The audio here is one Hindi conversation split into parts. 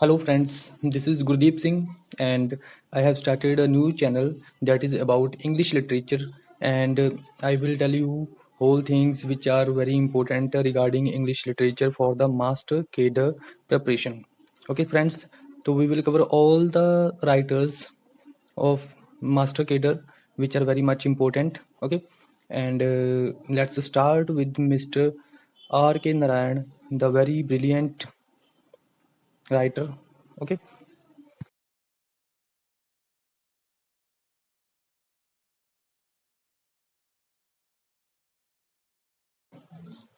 Hello friends, this is Gurdeep Singh and I have started a new channel that is about English literature and I will tell you whole things which are very important regarding English literature for the master cadre preparation. Okay friends, so we will cover all the writers of master cadre which are very much important. Okay, and let's start with Mr. R.K. Narayan, the very brilliant writer. Okay.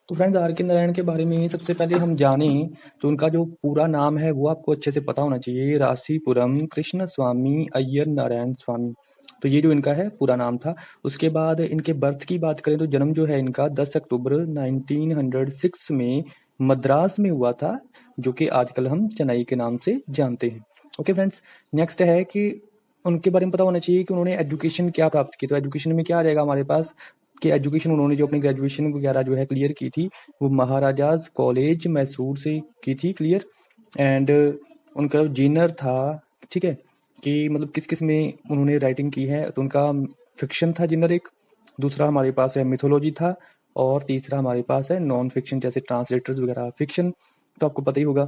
तो फ्रेंड्स आर के नारायण के बारे में सबसे पहले हम जाने तो उनका जो पूरा नाम है वो आपको अच्छे से पता होना चाहिए। रासीपुरम कृष्ण स्वामी अय्यर नारायण स्वामी, तो ये जो इनका है पूरा नाम था। उसके बाद इनके बर्थ की बात करें तो जन्म जो है इनका 10 अक्टूबर 1906 में मद्रास में हुआ था, जो कि आजकल हम चेन्नई के नाम से जानते हैं। ओके फ्रेंड्स, नेक्स्ट है कि उनके बारे में पता होना चाहिए कि उन्होंने एजुकेशन क्या प्राप्त की। तो एजुकेशन में क्या आ जाएगा हमारे पास कि एजुकेशन उन्होंने जो अपनी ग्रेजुएशन वगैरह जो है क्लियर की थी वो महाराजाज कॉलेज मैसूर से की थी क्लियर। एंड उनका जेनर था, ठीक है, कि मतलब किस किस में उन्होंने राइटिंग की है। तो उनका फिक्शन था जेनर एक, दूसरा हमारे पास है मिथोलॉजी था, और तीसरा हमारे पास है नॉन फिक्शन जैसे ट्रांसलेटर्स वगैरह। फिक्शन तो आपको पता ही होगा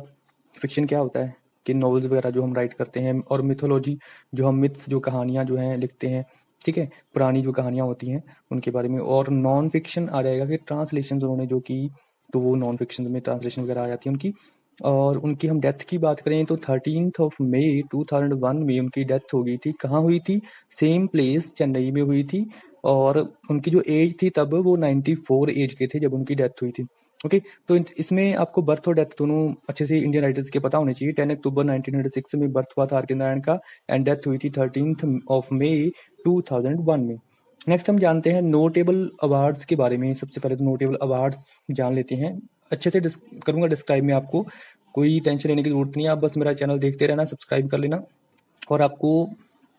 फिक्शन क्या होता है कि नॉवेल्स वगैरह जो हम राइट करते हैं, और मिथोलॉजी जो हम मिथ्स जो कहानियाँ जो हैं लिखते हैं, ठीक है, पुरानी जो कहानियाँ होती हैं उनके बारे में। और नॉन फिक्शन आ जाएगा कि ट्रांसलेशन उन्होंने जो की, तो वो नॉन फिक्शन में ट्रांसलेशन वगैरह आ जाती है उनकी। और उनकी हम डेथ की बात करें तो 13 मई 2001 में उनकी डेथ हो गई थी। कहाँ हुई थी? सेम प्लेस चेन्नई में हुई थी। और उनकी जो एज थी तब वो 94 एज के थे जब उनकी डेथ हुई थी। ओके, तो इसमें आपको बर्थ और डेथ दोनों अच्छे से इंडियन राइटर्स के पता होने चाहिए। 10 अक्टूबर 1906 में बर्थ हुआ था आर के नारायण का, एंड डेथ हुई थी 13 मई 2001 में। नेक्स्ट हम जानते हैं नोटेबल अवार्ड्स के बारे में। सबसे पहले तो नोटेबल अवार्ड्स जान लेते हैं। अच्छे से करूंगा डिस्क्राइब में, आपको कोई टेंशन लेने की जरूरत नहीं है। आप बस मेरा चैनल देखते रहना, सब्सक्राइब कर लेना, और आपको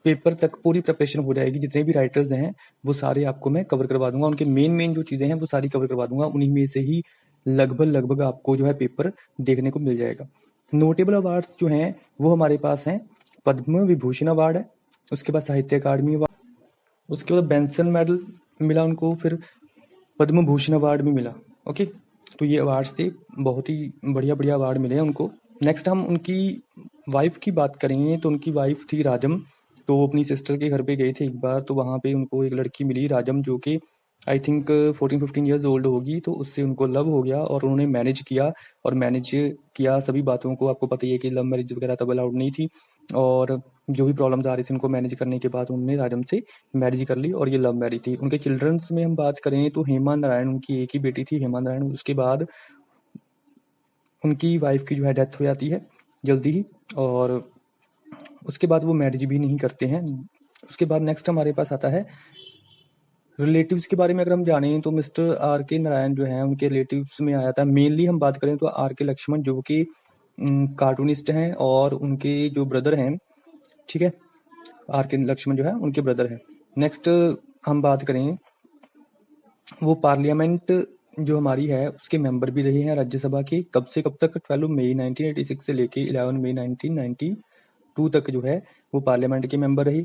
पेपर तक पूरी प्रिपरेशन हो जाएगी। जितने भी राइटर्स हैं वो सारे आपको मैं कवर करवा दूंगा, उनके मेन मेन जो चीज़ें हैं वो सारी कवर करवा दूंगा। उन्हीं में से ही लगभग लगभग आपको जो है पेपर देखने को मिल जाएगा। नोटेबल अवार्ड्स जो हैं वो हमारे पास हैं, पद्म विभूषण अवार्ड है, उसके बाद साहित्य अकादमी अवार्ड, उसके बाद बेंसन मेडल मिला उनको, फिर पद्म भूषण अवार्ड भी मिला। ओके, तो ये अवार्ड्स थे, बहुत ही बढ़िया बढ़िया अवार्ड मिले हैं उनको। नेक्स्ट हम उनकी वाइफ की बात करेंगे तो उनकी वाइफ थी राजम। तो वो अपनी सिस्टर के घर पे गए थे एक बार, तो वहाँ पे उनको एक लड़की मिली राजम, जो कि आई थिंक 14-15 ईयर्स ओल्ड होगी। तो उससे उनको लव हो गया और उन्होंने मैनेज किया, और मैनेज किया सभी बातों को। आपको पता ही है कि लव मैरिज वगैरह तब अलाउड नहीं थी, और जो भी प्रॉब्लम्स आ रही थी उनको मैनेज करने के बाद उन्होंने राजम से मैरिज कर ली, और ये लव मैरिज थी। उनके चिल्ड्रंस में हम बात करें तो हेमा नारायण, उनकी एक ही बेटी थी हेमा नारायण। उसके बाद उनकी वाइफ की जो है डेथ हो जाती है जल्दी ही, और उसके बाद वो मैरिज भी नहीं करते हैं। उसके बाद नेक्स्ट हमारे पास आता है रिलेटिव्स के बारे में। अगर हम जानें तो मिस्टर आर के नारायण जो हैं उनके रिलेटिव्स में आया था। मेनली हम बात करें तो आर के लक्ष्मण, जो कि कार्टूनिस्ट हैं, और उनके जो ब्रदर हैं, ठीक है, आर के लक्ष्मण जो है उनके ब्रदर हैं। नेक्स्ट हम बात करें, वो पार्लियामेंट जो हमारी है उसके मेंबर भी रहे हैं राज्यसभा के। कब से कब तक? 12 मई 1986 से लेके 11 मई 1992 तक जो है वो पार्लियामेंट के मेंबर रही।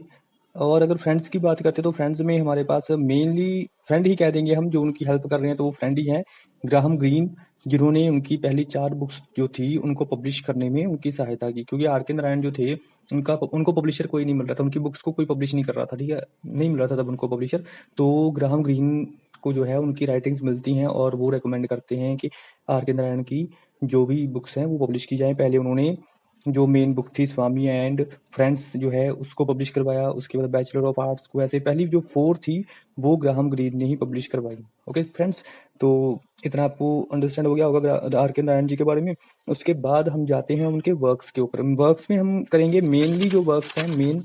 और अगर फ्रेंड्स की बात करते हैं तो फ्रेंड्स में हमारे पास मेनली फ्रेंड ही कह देंगे हम, जो उनकी हेल्प कर रहे हैं तो वो फ्रेंड ही हैं। ग्राहम ग्रीन, जिन्होंने उनकी पहली 4 बुक्स जो थी उनको पब्लिश करने में उनकी सहायता की, क्योंकि आर के नारायण जो थे उनको पब्लिशर कोई नहीं मिल रहा था, उनकी बुक्स को कोई पब्लिश नहीं कर रहा था, ठीक है, नहीं मिल रहा था तब उनको पब्लिशर। तो ग्राहम ग्रीन को जो है उनकी राइटिंग्स मिलती हैं, और वो रेकमेंड करते हैं कि आर के नारायण की जो भी बुक्स हैं वो पब्लिश की जाए। पहले उन्होंने जो मेन बुक थी स्वामी एंड फ्रेंड्स जो है उसको पब्लिश करवाया, उसके बाद बैचलर ऑफ आर्ट्स को, ऐसे पहली जो 4 थी वो ग्राहम ग्रीन ने ही पब्लिश करवाई। ओके फ्रेंड्स, तो इतना आपको अंडरस्टैंड हो गया होगा आर के नारायण जी के बारे में। उसके बाद हम जाते हैं उनके वर्क्स के ऊपर। वर्क्स में हम करेंगे मेनली जो वर्क्स हैं मेन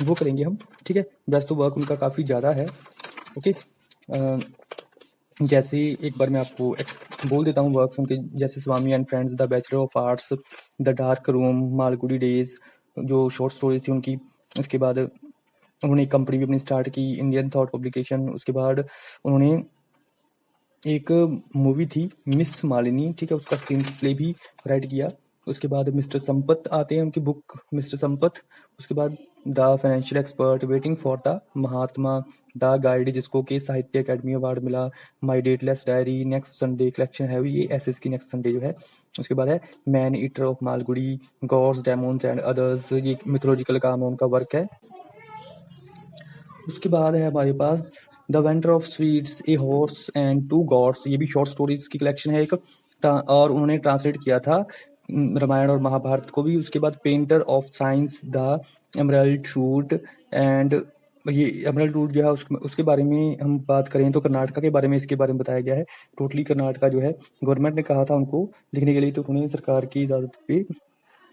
वो करेंगे हम, ठीक है। वैसे तो वर्क उनका काफ़ी ज़्यादा है। ओके, जैसे एक बार मैं आपको बोल देता हूँ वर्क्स उनके, जैसे Swami and friends, the bachelor of arts, the dark room, Malgudi days, जो शॉर्ट स्टोरी थी उनकी। उसके बाद उन्होंने एक कंपनी भी अपनी स्टार्ट की, इंडियन थॉट पब्लिकेशन। उसके बाद उन्होंने एक मूवी थी मिस मालिनी, ठीक है, उसका स्क्रीन प्ले भी राइट किया। उसके बाद मिस्टर संपत आते हैं, उनकी बुक मिस्टर संपत। उसके बाद the financial expert, waiting for the Mahatma, the guide जिसको कि साहित्य अकेडमी अवार्ड मिला, my dateless diary, next Sunday collection है ये एसएस की नेक्स्ट संडे जो है। उसके बाद है man eater of Malgudi, gods demons and others, ये मिथोलॉजिकल का उनका वर्क है। उसके बाद है हमारे पास the vendor of sweets, a horse and two gods, ये भी शॉर्ट स्टोरीज की कलेक्शन है एक, और उन्होंने ट्रांसलेट किया था रामायण और महाभारत को भी। उसके बाद painter of science, the emerald route, and ये एमराल्ड रूट जो है उसके बारे में हम बात करें तो कर्नाटका के बारे में इसके बारे में बताया गया है। टोटली कर्नाटका जो है गवर्नमेंट ने कहा था उनको लिखने के लिए, तो उन्होंने सरकार की इजाजत पे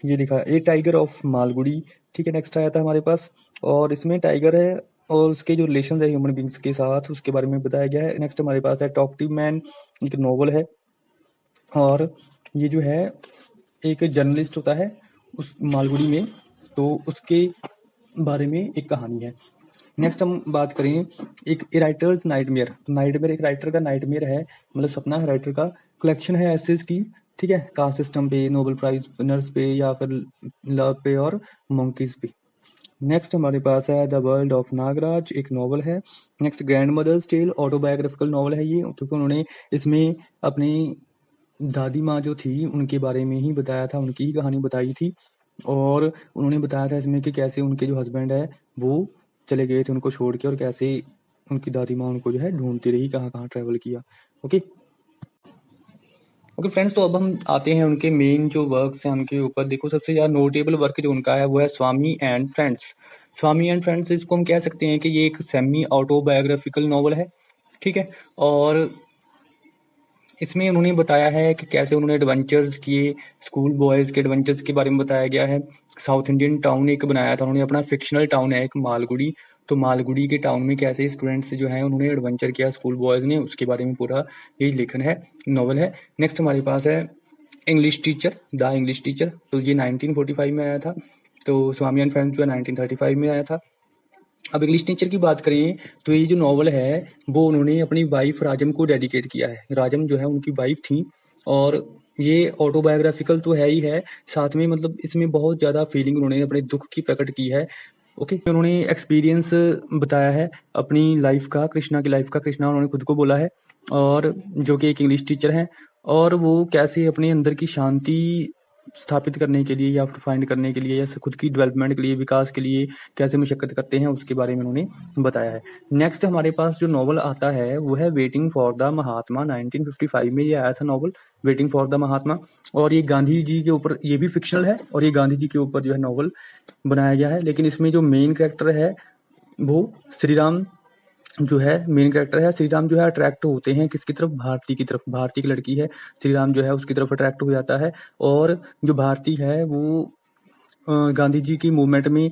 ये लिखा है। ए टाइगर ऑफ मालगुड़ी, ठीक है। नेक्स्ट आया था हमारे पास, और इसमें टाइगर है और उसके जो रिलेशन है ह्यूमन बींग्स के साथ उसके बारे में बताया गया है। नेक्स्ट हमारे पास है टॉकटिव मैन, एक नॉवल है, और ये जो है एक जर्नलिस्ट होता है उस मालगुड़ी में, तो उसके बारे में एक कहानी है। नेक्स्ट हम बात करें एक राइटर्स नाइटमेयर। नाइटमेयर एक राइटर का नाइटमेयर है, मतलब सपना है राइटर का। कलेक्शन है एसेस की, ठीक है, कास्ट सिस्टम पे, नोबेल प्राइज विनर्स पे, या फिर लव पे और मंकीज पे। नेक्स्ट हमारे पास है द वर्ल्ड ऑफ नागराज, एक नॉवल है। Next grandmother's tale, autobiographical novel है ये, क्योंकि उन्होंने इसमें अपनी दादी माँ जो थी उनके बारे में ही बताया था, उनकी ही कहानी बताई थी, और उन्होंने बताया था इसमें कि कैसे उनके जो हस्बैंड है वो चले गए थे उनको छोड़ के, और कैसे उनकी दादी माँ उनको जो है ढूंढती रही, कहाँ कहाँ ट्रैवल किया। ओके ओके फ्रेंड्स, तो अब हम आते हैं उनके मेन जो वर्क्स हैं उनके ऊपर। देखो सबसे ज़्यादा नोटेबल वर्क जो उनका है वो है Swami and friends. Swami and friends इसको हम कह सकते हैं कि ये एक सेमी ऑटोबायोग्राफिकल नॉवल है, ठीक है। और इसमें उन्होंने बताया है कि कैसे उन्होंने एडवेंचर्स किए, स्कूल बॉयज़ के एडवेंचर्स के बारे में बताया गया है। साउथ इंडियन टाउन एक बनाया था उन्होंने, अपना फिक्शनल टाउन है एक मालगुड़ी, तो मालगुड़ी के टाउन में कैसे स्टूडेंट्स जो हैं उन्होंने एडवेंचर किया स्कूल बॉयज़ ने, उसके बारे में पूरा यही लेखन है, नॉवल है। नेक्स्ट हमारे पास है English teacher, the English teacher, तो ये 1945 में आया था। तो स्वामी एंड फ्रेंड्स जो है 1935 में आया था। अब इंग्लिश टीचर की बात करें तो ये जो नॉवल है वो उन्होंने अपनी वाइफ राजम को डेडिकेट किया है। राजम जो है उनकी वाइफ थी, और ये ऑटोबायोग्राफिकल तो है ही है, साथ में मतलब इसमें बहुत ज़्यादा फीलिंग उन्होंने अपने दुख की प्रकट की है। ओके, उन्होंने एक्सपीरियंस बताया है अपनी लाइफ का, कृष्णा की लाइफ का। कृष्णा उन्होंने खुद को बोला है, और जो कि एक इंग्लिश टीचर हैं, और वो कैसे अपने अंदर की शांति स्थापित करने के लिए या फिर फाइंड करने के लिए या खुद की डेवलपमेंट के लिए, विकास के लिए कैसे मशक्कत करते हैं, उसके बारे में उन्होंने बताया है। नेक्स्ट हमारे पास जो नॉवल आता है वो है वेटिंग फॉर द महात्मा। 1955 में ये आया था नॉवल, वेटिंग फॉर द महात्मा, और ये गांधी जी के ऊपर, ये भी फिक्शनल है, और ये गांधी जी के ऊपर जो है नॉवल बनाया गया है। लेकिन इसमें जो मेन कैरेक्टर है वो श्री राम जो है मेन कैरेक्टर है। श्री राम जो है अट्रैक्ट होते हैं किसकी तरफ, भारती की तरफ। भारती की लड़की है, श्री राम जो है उसकी तरफ अट्रैक्ट हो जाता है, और जो भारती है वो गांधी जी की मूवमेंट में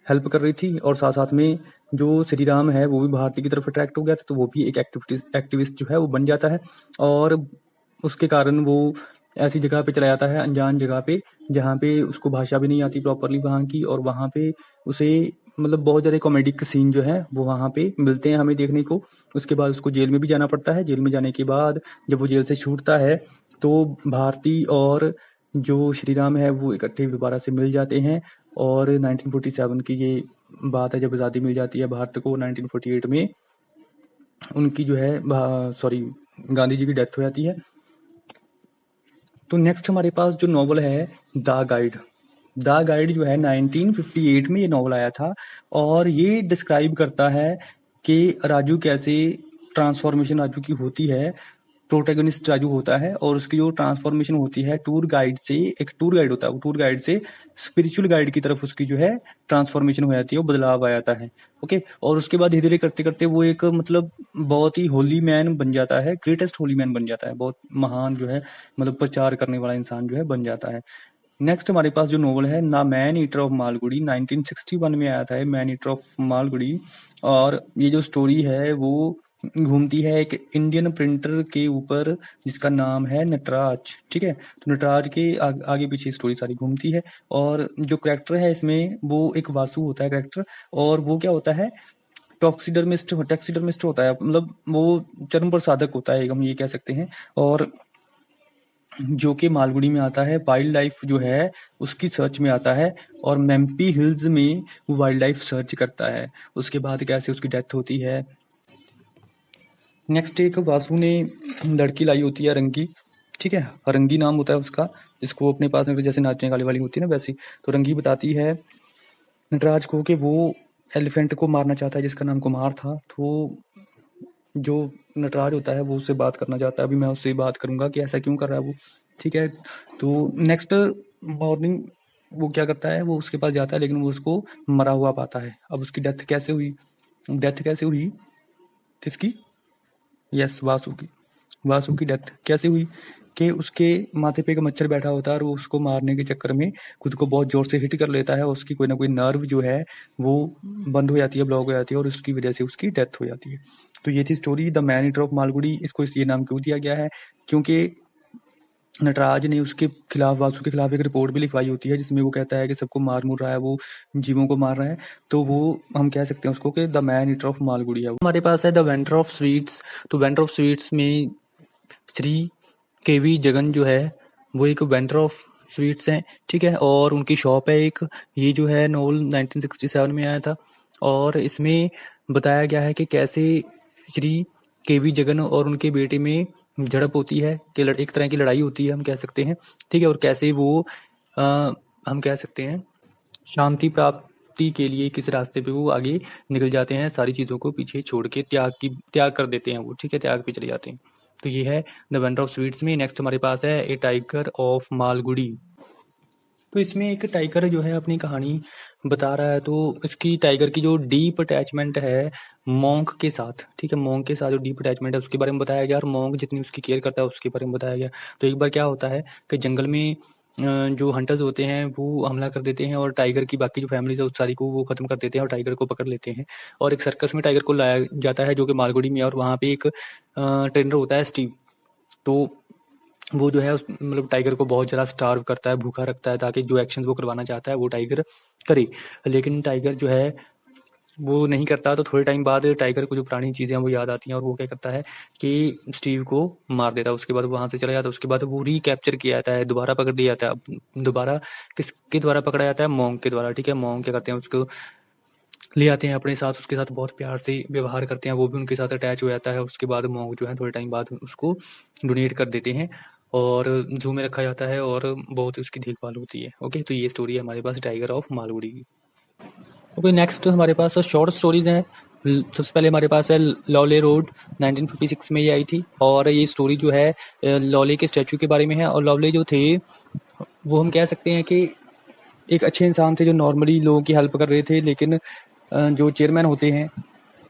हेल्प कर रही थी, और साथ साथ में जो श्री राम है वो भी भारती की तरफ अट्रैक्ट हो गया था, तो वो भी एक एक्टिविस्ट जो है वो बन जाता है, और उसके कारण वो ऐसी जगह पे चला जाता है, अनजान जगह पे, जहाँ पे उसको भाषा भी नहीं आती प्रॉपरली वहाँ की, और वहाँ पे उसे मतलब बहुत ज़्यादा कॉमेडिक सीन जो है वो वहाँ पे मिलते हैं हमें देखने को। उसके बाद उसको जेल में भी जाना पड़ता है। जेल में जाने के बाद जब वो जेल से छूटता है तो भारती और जो श्री राम है वो इकट्ठे दोबारा से मिल जाते हैं, और 1947 की ये बात है जब आज़ादी मिल जाती है भारत को। 1948 में उनकी जो है सॉरी गांधी जी की डेथ हो जाती है। तो नेक्स्ट हमारे पास जो नॉवल है द गाइड। द गाइड जो है 1958 में ये नॉवल आया था, और ये डिस्क्राइब करता है कि राजू कैसे ट्रांसफॉर्मेशन राजू की होती है। प्रोटैगनिस्ट राजू होता है, और उसकी जो ट्रांसफॉर्मेशन होती है टूर गाइड से, एक टूर गाइड होता है, वो टूर गाइड से स्पिरिचुअल गाइड की तरफ उसकी जो है ट्रांसफॉर्मेशन हो जाती है, वो बदलाव आ जाता है। ओके, और उसके बाद धीरे धीरे करते करते वो एक मतलब बहुत ही होली मैन बन जाता है, ग्रेटेस्ट होली मैन बन जाता है, बहुत महान जो है मतलब प्रचार करने वाला इंसान जो है बन जाता है। नेक्स्ट हमारे पास जो नॉवल है ना मैन ईटर ऑफ मालगुड़ी, 1961 में आया था मैन ईटर ऑफ मालगुड़ी, और ये जो स्टोरी है वो घूमती है एक इंडियन प्रिंटर के ऊपर जिसका नाम है नटराज, ठीक है। तो नटराज के आगे पीछे स्टोरी सारी घूमती है, और जो करेक्टर है इसमें वो एक वासु होता है करेक्टर, और वो क्या होता है टैक्सीडर्मिस्ट होता है, मतलब वो चर्म प्रसाधक होता है हम ये कह सकते हैं। और जो कि मालगुडी में आता है। वाइल्ड लाइफ जो है उसकी सर्च में आता है और मेम्पी हिल्स में वो वाइल्ड लाइफ सर्च करता है। उसके बाद कैसे उसकी डेथ होती है। नेक्स्ट एक वासु ने लड़की लाई होती है रंगी, ठीक है, रंगी नाम होता है उसका, जिसको अपने पास में जैसे नाचने वाली होती है ना वैसी। तो रंगी बताती है नटराज को कि वो एलिफेंट को मारना चाहता है जिसका नाम कुमार था। तो जो नटराज होता है वो उससे बात करना चाहता है। अभी मैं उससे बात करूंगा कि ऐसा क्यों कर रहा है वो, ठीक है। तो नेक्स्ट मॉर्निंग वो क्या करता है, वो उसके पास जाता है लेकिन वो उसको मरा हुआ पाता है। अब उसकी डेथ कैसे हुई, डेथ कैसे हुई किसकी, यस वासु की डेथ कैसे हुई कि उसके माथे पे एक मच्छर बैठा होता है और वो उसको मारने के चक्कर में खुद को बहुत जोर से हिट कर लेता है। उसकी कोई ना कोई नर्व जो है वो बंद हो जाती है, ब्लॉक हो जाती है और उसकी वजह से उसकी डेथ हो जाती है। तो ये थी story the man eater of Malgudi. इसको ये नाम क्यों दिया गया है, क्योंकि नटराज ने उसके खिलाफ, वासु के खिलाफ एक रिपोर्ट भी लिखवाई होती है जिसमें वो कहता है कि सबको मार मुर रहा है, वो जीवों को मार रहा है। तो वो हम कह सकते हैं उसको कि the man eater of Malgudi है। हमारे पास है द वेंडर ऑफ स्वीट्स। तो वेंडर ऑफ स्वीट्स में श्री केवी जगन जो है वो एक वेंडर ऑफ स्वीट्स हैं, ठीक है, और उनकी शॉप है एक। ये जो है नोवेल 1967 में आया था और इसमें बताया गया है कि कैसे श्री केवी जगन और उनके बेटे में झड़प होती है, कि एक तरह की लड़ाई होती है हम कह सकते हैं, ठीक है, और कैसे वो हम कह सकते हैं शांति प्राप्ति के लिए किस रास्ते पे वो आगे निकल जाते हैं, सारी चीज़ों को पीछे छोड़ के त्याग कर देते हैं वो, ठीक है, त्याग पे चले जाते हैं। तो ये है द वेंडर ऑफ स्वीट्स में। नेक्स्ट हमारे पास है ए टाइगर ऑफ मालगुडी। तो इसमें एक टाइगर जो है अपनी कहानी बता रहा है। तो इसकी टाइगर की जो डीप अटैचमेंट है मॉन्क के साथ, ठीक है, मॉन्क के साथ जो डीप अटैचमेंट है उसके बारे में बताया गया और मॉन्क जितनी उसकी केयर करता है उसके बारे में बताया गया। तो एक बार क्या होता है कि जंगल में जो हंटर्स होते हैं वो हमला कर देते हैं और टाइगर की बाकी जो फैमिलीज है उस सारी को वो खत्म कर देते हैं और टाइगर को पकड़ लेते हैं। और एक सर्कस में टाइगर को लाया जाता है जो कि मालगुडी में है और वहाँ पे एक ट्रेनर होता है स्टीव। तो वो जो है उस मतलब टाइगर को बहुत ज़्यादा स्टार्व करता है, भूखा रखता है ताकि जो एक्शन वो करवाना चाहता है वो टाइगर करे। लेकिन टाइगर जो है वो नहीं करता। तो थोड़े टाइम बाद टाइगर को जो पुरानी चीज़ें हैं वो याद आती हैं और वो क्या करता है कि स्टीव को मार देता है। उसके बाद वहाँ से चला जाता है। उसके बाद वो रिकैप्चर किया जाता है, दोबारा पकड़ लिया जाता है। अब दोबारा किसके द्वारा पकड़ा जाता है, मॉन्क के द्वारा, ठीक है। मॉन्क क्या करते हैं उसको ले आते हैं अपने साथ, उसके साथ बहुत प्यार से व्यवहार करते हैं, वो भी उनके साथ अटैच हो जाता है। उसके बाद मॉन्क जो है थोड़े टाइम बाद उसको डोनेट कर देते हैं और जू में रखा जाता है और बहुत उसकी देखभाल होती है। ओके, तो ये स्टोरी है हमारे पास टाइगर ऑफ मालगुडी की। ओके, नेक्स्ट हमारे पास शॉर्ट स्टोरीज हैं। सबसे पहले हमारे पास है लॉले रोड, 1956 में ये आई थी और ये स्टोरी जो है लॉले के स्टैचू के बारे में है। और लॉले जो थे वो हम कह सकते हैं कि एक अच्छे इंसान थे जो नॉर्मली लोगों की हेल्प कर रहे थे। लेकिन जो चेयरमैन होते हैं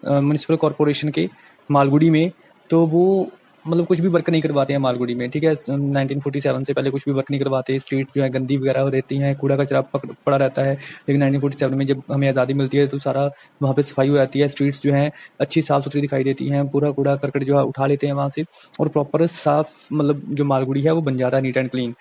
म्युनिसिपल कॉरपोरेशन के मालगुडी में, तो वो मतलब कुछ भी वर्क नहीं करवाते हैं मालगुडी में, ठीक है। 1947 से पहले कुछ भी वर्क नहीं करवाते। स्ट्रीट जो है गंदी वगैरह रहती हैं, कूड़ा कचरा पड़ा रहता है। लेकिन 1947 में जब हमें आज़ादी मिलती है तो सारा वहाँ पे सफाई हो जाती है। स्ट्रीट्स जो हैं अच्छी साफ़ सुथरी दिखाई देती हैं, पूरा कूड़ा करकट जो है उठा लेते हैं वहाँ से और प्रॉपर साफ मतलब जो मालगुडी है वो बन जाता है नीट एंड क्लीन।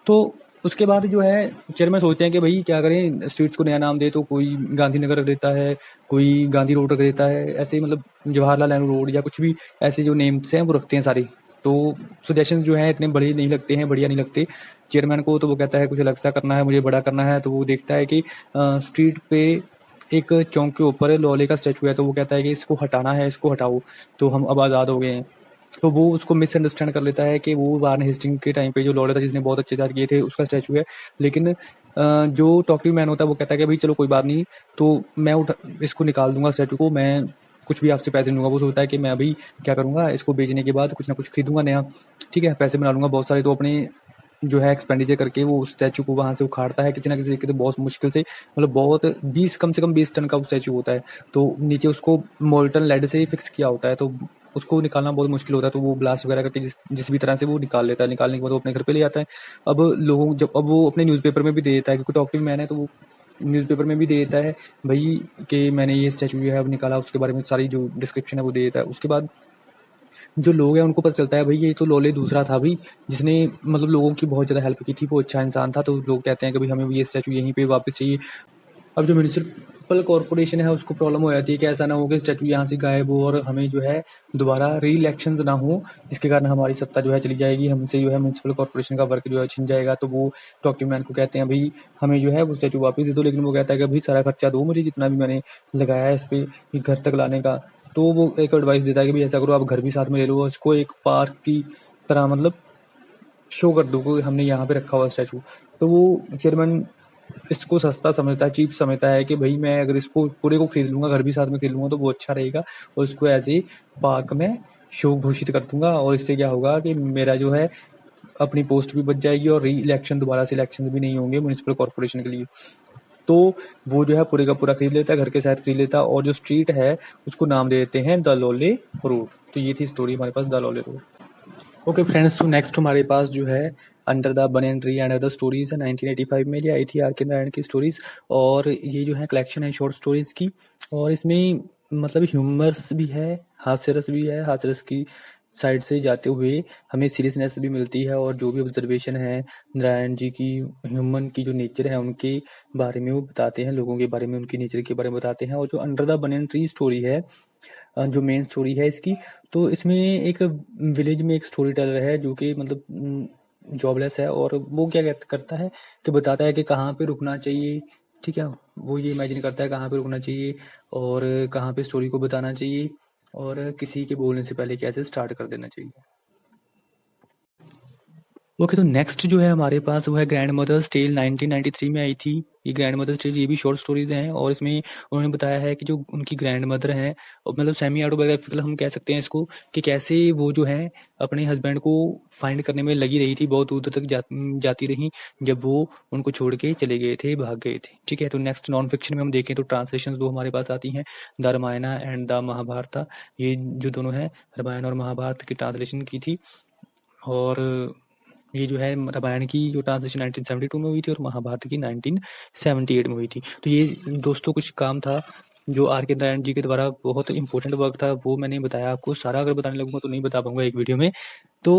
तो उसके बाद जो है चेयरमैन सोचते हैं कि भाई क्या करें, स्ट्रीट्स को नया नाम दे। तो कोई गांधीनगर रख देता है, कोई गांधी रोड रख देता है, ऐसे मतलब जवाहरलाल नेहरू रोड या कुछ भी ऐसे जो नेम्स हैं वो रखते हैं सारे। तो सजेशन जो है इतने बड़े नहीं लगते हैं, बढ़िया नहीं लगते चेयरमैन को। तो वो कहता है कुछ अलग सा करना है, मुझे बड़ा करना है। तो वो देखता है कि स्ट्रीट पे एक चौक के ऊपर लॉले का स्टैचू है। तो वो कहता है कि इसको हटाना है, इसको हटाओ, तो हम अब आज़ाद हो गए हैं। तो वो उसको मिसअंडरस्टैंड कर लेता है कि वो वार्न हेस्टिंग के टाइम पे जो लॉर्ड था जिसने बहुत अच्छे कार्य किए थे उसका स्टैचू है। लेकिन जो टॉकिंग मैन होता है वो कहता है कि भाई चलो कोई बात नहीं, तो मैं इसको निकाल दूंगा स्टैचू को, मैं कुछ भी आपसे पैसे नहीं लूंगा। वो सोचता है कि मैं अभी क्या करूंगा, इसको बेचने के बाद कुछ ना कुछ खरीदूंगा नया, ठीक है, पैसे बना लूंगा बहुत सारे। तो अपने जो है एक्सपेंडिचर करके वो स्टैचू को वहां से उखाड़ता है किसी ना किसी तरीके से, बहुत मुश्किल से, मतलब बहुत 20 कम से कम 20 टन का वो स्टैचू होता है। तो नीचे उसको मोल्टन लेड से फिक्स किया होता है, तो उसको निकालना बहुत मुश्किल होता है। तो वो ब्लास्ट वगैरह करके जिस भी तरह से वो निकाल लेता है। निकालने के बाद वो अपने घर पे ले आता है। अब लोगों जब अब वो अपने न्यूज़पेपर में भी दे देता है, क्योंकि टॉकिंग मैन है तो वो न्यूज़पेपर में भी दे देता है भाई कि मैंने ये स्टैचू जो है अब निकाला, उसके बारे में सारी जो डिस्क्रिप्शन है वो दे देता है। उसके बाद जो लोग हैं उनको पता चलता है भाई ये तो लॉले दूसरा था भाई, जिसने मतलब लोगों की बहुत ज़्यादा हेल्प की थी, वो अच्छा इंसान था। तो लोग कहते हैं कि भाई हमें ये स्टैचू यहीं पे वापस चाहिए। अब जो म्यूनिसिपल म्युनिसिपल कॉर्पोरेशन है उसको प्रॉब्लम हो जाती है कि ऐसा ना हो कि स्टैचू यहाँ से गायब हो और हमें जो है दोबारा री इलेक्शंस ना हो, जिसके कारण हमारी सत्ता जो है चली जाएगी, हमसे जो है म्युनिसिपल कॉर्पोरेशन का वर्क जो है छिन जाएगा। तो वो डॉक्यूमेंट को कहते हैं भाई हमें जो है वो स्टैचू वापस दे दो, लेकिन वो कहता है कि भाई सारा खर्चा दो मुझे जितना भी मैंने लगाया है इस पे घर तक लाने का। तो वो एक एडवाइस देता है कि भाई ऐसा करो आप घर भी साथ में ले लो और इसको एक पार्क की तरह मतलब शो कर दो कि हमने यहाँ पे रखा हुआ स्टैचू। तो वो चेयरमैन इसको सस्ता समझता है, चीप समझता है कि भाई मैं अगर इसको पूरे को खरीद लूंगा, घर भी साथ में खरीद लूंगा तो वो अच्छा रहेगा और इसको एज ए पार्क में शो घोषित कर दूंगा। और इससे क्या होगा कि मेरा जो है अपनी पोस्ट भी बच जाएगी और री इलेक्शन दोबारा से इलेक्शन भी नहीं होंगे म्युनिसिपल कॉर्पोरेशन के लिए। तो वो जो है पूरे का पूरा खरीद लेता है, घर के साथ खरीद लेता है और जो स्ट्रीट है उसको नाम दे देते हैं दलोले रोड। तो ये थी स्टोरी हमारे पास दलोले रोड। ओके फ्रेंड्स, तो नेक्स्ट हमारे पास जो है under the banyan tree and other stories है 1985 में ये आई थी आर के नारायण की स्टोरीज। और ये जो है कलेक्शन है शॉर्ट स्टोरीज की और इसमें मतलब ह्यूमर्स भी है, हास्यरस भी है। हास्यरस की साइड से जाते हुए हमें सीरियसनेस भी मिलती है और जो भी ऑब्जर्वेशन है नारायण जी की ह्यूमन की जो नेचर है उनके बारे में वो बताते हैं, लोगों के बारे में उनकी नेचर के बारे में बताते हैं। और जो under the banyan tree story है जो मेन स्टोरी है इसकी, तो इसमें एक विलेज में एक स्टोरी टेलर है जो कि मतलब जॉबलेस है और वो क्या करता है कि बताता है कि कहाँ पे रुकना चाहिए। ठीक है, वो ये इमेजिन करता है कहाँ पे रुकना चाहिए और कहाँ पे स्टोरी को बताना चाहिए और किसी के बोलने से पहले कैसे स्टार्ट कर देना चाहिए। ओके, तो नेक्स्ट जो है हमारे पास वो है ग्रैंड मदर्स टेल 1993 में आई थी। ये ग्रैंड मदर्स टेल ये भी शॉर्ट स्टोरीज हैं और इसमें उन्होंने बताया है कि जो उनकी ग्रैंड मदर हैं मतलब सेमी ऑटोबायोग्राफिकल हम कह सकते हैं इसको, कि कैसे वो जो है अपने हस्बैंड को फाइंड करने में लगी रही थी, बहुत दूर तक जाती रही जब वो उनको छोड़ के चले गए थे, भाग गए थे। ठीक है, तो नेक्स्ट नॉन फिक्शन में हम देखें तो ट्रांसलेशन दो हमारे पास आती हैं, the Ramayana and the Mahabharata. ये जो दोनों है रामायण और महाभारत की ट्रांसलेशन की थी। और ये जो है रामायण की जो ट्रांसलेशन 1972 में हुई थी और महाभारत की 1978 में हुई थी। तो ये दोस्तों कुछ काम था जो आर के नारायण जी के द्वारा बहुत इंपॉर्टेंट वर्क था, वो मैंने बताया आपको। सारा अगर बताने लगूंगा तो नहीं बता पाऊंगा एक वीडियो में। तो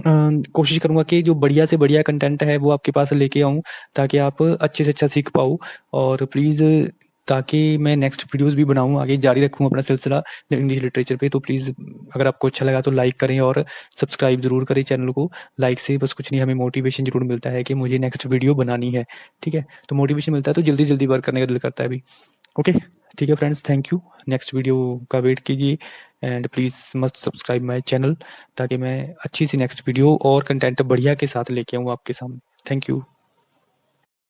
कोशिश करूंगा कि जो बढ़िया से बढ़िया कंटेंट है वो आपके पास लेके आऊं ताकि आप अच्छे से अच्छा सीख पाओ। और प्लीज़ ताकि मैं नेक्स्ट वीडियोस भी बनाऊं, आगे जारी रखूं अपना सिलसिला इंग्लिश लिटरेचर पे। तो प्लीज़ अगर आपको अच्छा लगा तो लाइक करें और सब्सक्राइब ज़रूर करें चैनल को। लाइक से बस कुछ नहीं, हमें मोटिवेशन ज़रूर मिलता है कि मुझे नेक्स्ट वीडियो बनानी है। ठीक है, तो मोटिवेशन मिलता है तो जल्दी जल्दी वर्क करने का दिल करता है अभी। ओके, ठीक है friends, thank you. Next video का वेट कीजिए and please must subscribe my channel ताकि मैं अच्छी सी नेक्स्ट वीडियो और कंटेंट बढ़िया के साथ लेके आऊँ आपके सामने। Thank you.